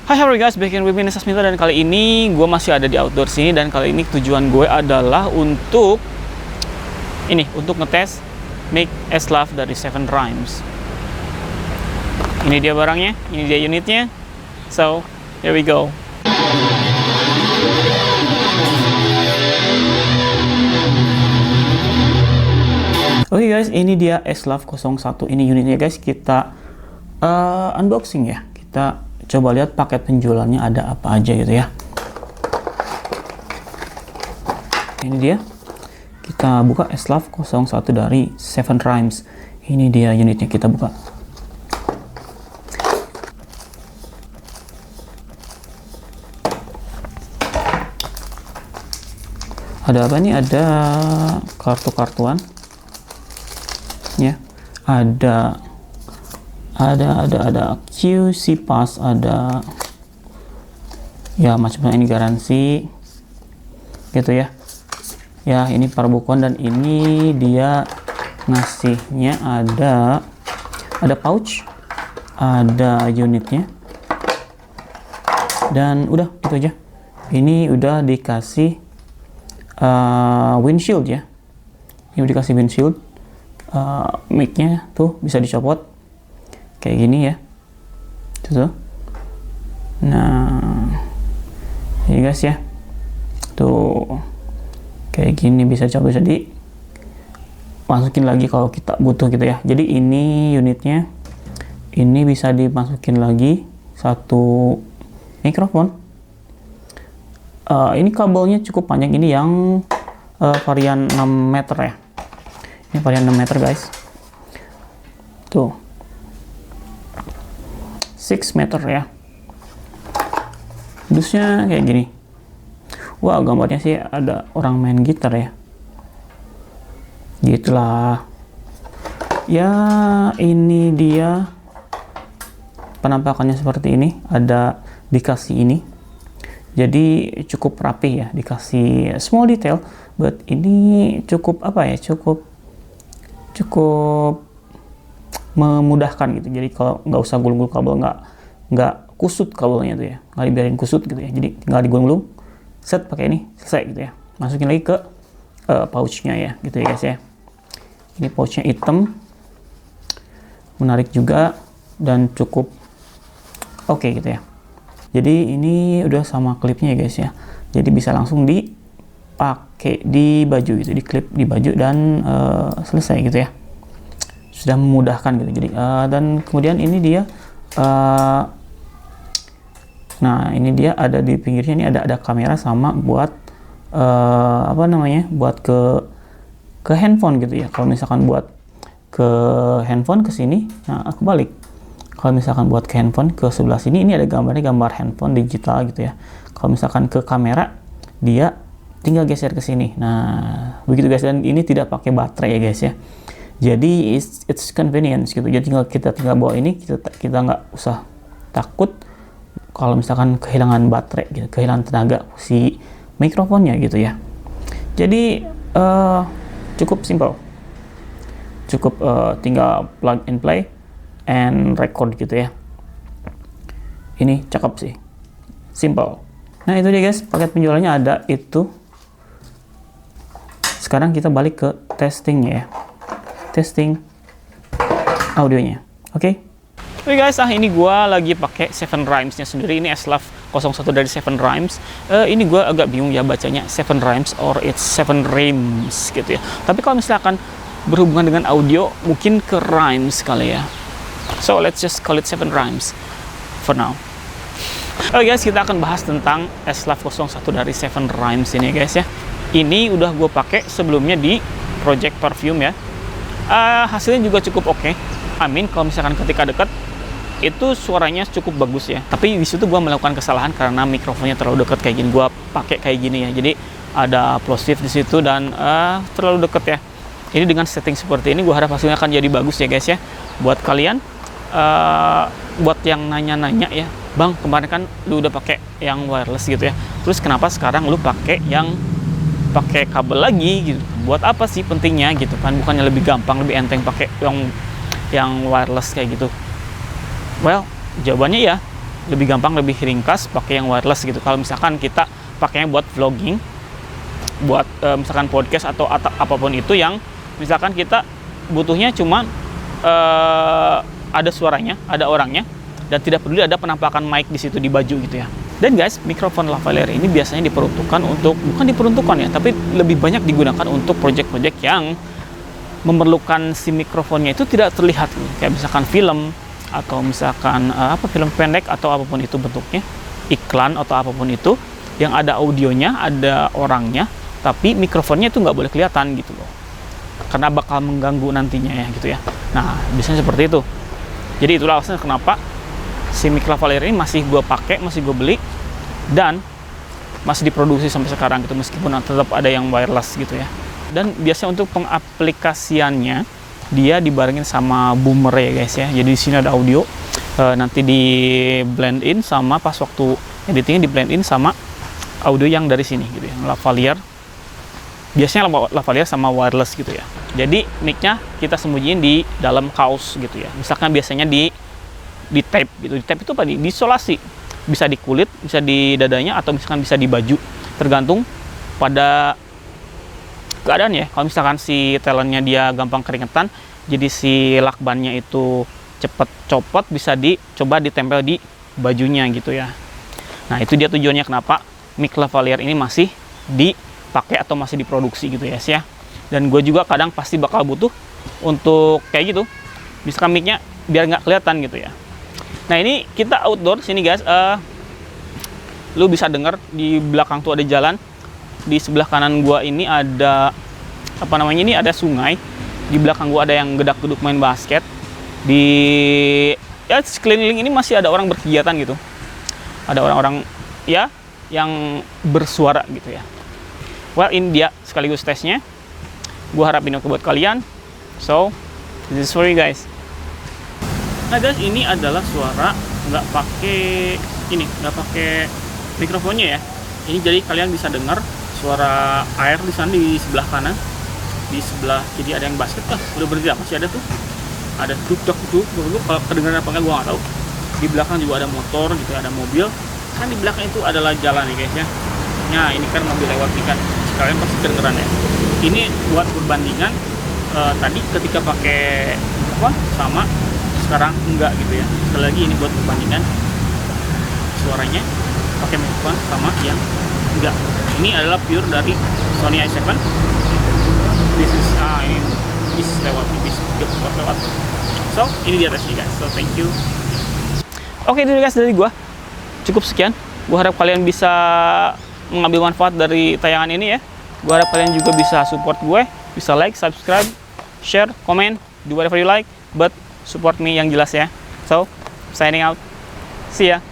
Hai guys, back in with me Nesa Smita, dan kali ini gue masih ada di outdoor sini, dan kali ini tujuan gue adalah untuk ngetes mic S-Lav dari Seven Rhymes. Ini dia barangnya, ini dia unitnya. So, here we go. Oke guys, ini dia S-Lav 01. Ini unitnya guys, kita unboxing ya. Kita coba lihat paket penjualannya ada apa aja gitu ya. Ini dia. Kita buka S-Lav 01 dari Seven Rhymes. Ini dia unitnya, kita buka. Ada apa nih? Ada kartu-kartuan. Ya. Ada QC Pass, ada ya macamnya, ini garansi gitu ya. Ya, ini perbukuan, dan ini dia ngasihnya ada pouch, ada unitnya, dan udah gitu aja. Ini udah dikasih windshield ya. Ini udah dikasih windshield. Mic-nya tuh bisa dicopot kayak gini ya, tuh. Nah, ini guys ya, tuh kayak gini, bisa coba, bisa dimasukin lagi kalau kita butuh gitu ya. Jadi ini unitnya, ini bisa dimasukin lagi satu mikrofon. Ini kabelnya cukup panjang, ini yang varian 6 meter ya. Ini varian 6 meter guys, tuh 6 meter ya. Dusnya kayak gini. Wah, gambarnya sih ada orang main gitar ya, gitulah ya. Ini dia penampakannya seperti ini, ada dikasih ini, jadi cukup rapi ya, dikasih small detail, but ini cukup apa ya, cukup memudahkan gitu. Jadi kalau nggak usah gulung-gulung kabel, nggak kusut kabelnya tuh ya, nggak dibiarin kusut gitu ya. Jadi tinggal digulung-gulung, set pakai ini, selesai gitu ya. Masukin lagi ke pouchnya ya, gitu ya guys ya. Ini pouchnya hitam, menarik juga dan cukup oke gitu ya. Jadi ini udah sama klipnya ya guys ya. Jadi bisa langsung dipakai di baju gitu, diklip di baju, dan selesai gitu ya. Sudah memudahkan gitu. Jadi dan kemudian ini dia nah ini dia ada di pinggirnya, ini ada kamera sama buat buat ke handphone gitu ya. Kalau misalkan buat ke handphone ke sini, nah aku balik. Kalau misalkan buat ke handphone ke sebelah sini, ini ada gambarnya, gambar handphone digital gitu ya. Kalau misalkan ke kamera, dia tinggal geser ke sini. Nah, begitu guys, dan ini tidak pakai baterai ya guys ya. Jadi it's convenience gitu. Jadi kita tinggal bawa ini, kita nggak usah takut kalau misalkan kehilangan baterai gitu, kehilangan tenaga si mikrofonnya gitu ya. Jadi cukup simple, cukup tinggal plug and play and record gitu ya. Ini cakep sih, simple. Nah itu dia guys, paket penjualannya ada itu. Sekarang kita balik ke testingnya ya, testing audionya. Oke. Oke guys, ini gua lagi pakai Seven Rhymes-nya sendiri. Ini S-Lav 01 dari Seven Rhymes. Ini gua agak bingung ya bacanya, Seven Rhymes or it's Seven Rhymes gitu ya. Tapi kalau misalkan berhubungan dengan audio, mungkin ke Rhymes kali ya. So let's just call it Seven Rhymes for now. Oke guys, kita akan bahas tentang S-Lav 01 dari Seven Rhymes ini guys ya. Ini udah gue pakai sebelumnya di Project Perfume ya. Hasilnya juga cukup oke. Kalau misalkan ketika dekat itu suaranya cukup bagus ya. Tapi di situ gue melakukan kesalahan karena mikrofonnya terlalu dekat kayak gini. Gue pakai kayak gini ya. Jadi ada plosive di situ dan terlalu dekat ya. Ini dengan setting seperti ini, gue harap hasilnya akan jadi bagus ya guys ya. Buat kalian, buat yang nanya-nanya ya, bang kemarin kan lu udah pakai yang wireless gitu ya. Terus kenapa sekarang lu pakai yang pakai kabel lagi gitu? Buat apa sih pentingnya gitu kan? Bukannya lebih gampang, lebih enteng pakai yang wireless kayak gitu? Well, jawabannya ya, lebih gampang, lebih ringkas pakai yang wireless gitu. Kalau misalkan kita pakainya buat vlogging, buat misalkan podcast atau apapun itu yang misalkan kita butuhnya cuma ada suaranya, ada orangnya, dan tidak peduli ada penampakan mic di situ di baju gitu ya. Dan guys, mikrofon lavalier ini biasanya diperuntukkan untuk, bukan diperuntukkan ya, tapi lebih banyak digunakan untuk project-project yang memerlukan si mikrofonnya itu tidak terlihat, kayak misalkan film, atau misalkan film pendek atau apapun itu bentuknya, iklan atau apapun itu yang ada audionya, ada orangnya, tapi mikrofonnya itu nggak boleh kelihatan gitu loh, karena bakal mengganggu nantinya ya gitu ya. Nah, biasanya seperti itu. Jadi itulah alasannya kenapa si mic lavalier ini masih gue pakai, masih gue beli, dan masih diproduksi sampai sekarang gitu, meskipun tetap ada yang wireless gitu ya. Dan biasanya untuk pengaplikasiannya dia dibarengin sama boomer ya guys ya. Jadi di sini ada audio, nanti di blend in sama pas waktu editingnya di blend in sama audio yang dari sini gitu ya. Lavalier, biasanya lavalier sama wireless gitu ya. Jadi mic-nya kita sembunyiin di dalam kaos gitu ya. Misalkan biasanya di tape gitu. Di tape itu apa? Diisolasi. Bisa di kulit, bisa di dadanya, atau misalkan bisa di baju. Tergantung pada keadaan ya. Kalau misalkan si talentnya dia gampang keringetan, jadi si lakbannya itu cepet copot, bisa dicoba ditempel di bajunya gitu ya. Nah, itu dia tujuannya kenapa mic lavalier ini masih dipakai atau masih diproduksi gitu ya. Dan gue juga kadang pasti bakal butuh untuk kayak gitu, misalkan mic-nya biar nggak kelihatan gitu ya. Nah, ini kita outdoor sini guys. Lu bisa dengar di belakang tuh ada jalan. Di sebelah kanan gua ini ada ini ada sungai. Di belakang gua ada yang gedak-geduk main basket. Di sekeliling ini masih ada orang berkegiatan gitu. Ada orang-orang ya yang bersuara gitu ya. Well, ini dia sekaligus tesnya. Gua harap ini oke buat kalian. So, this is for you guys. Nah guys, ini adalah suara nggak pakai mikrofonnya ya. Ini jadi kalian bisa dengar suara air di sana di sebelah kanan, di sebelah kiri ada yang basket. Udah berhenti, masih ada tuh, ada duk dulu. Kalau kedengaran apa enggak gua nggak tahu. Di belakang juga ada motor gitu, ada mobil. Kan di belakang itu adalah jalan nih guys ya. Nah, ini kan mobil lewat nih kan, kalian pasti kedengeran ya. Ini buat perbandingan tadi ketika pakai mikrofon sama sekarang enggak gitu ya. Sekali lagi ini buat perbandingan suaranya pakai mikrofon sama yang enggak. Ini adalah pure dari Sony i7. This is ini bis lewat. So, ini dia tesnya guys. So, thank you. Oke, itu guys dari gua. Cukup sekian. Gua harap kalian bisa mengambil manfaat dari tayangan ini ya. Gua harap kalian juga bisa support gue, bisa like, subscribe, share, comment, do whatever you like, but support me yang jelas ya. So, signing out. See ya.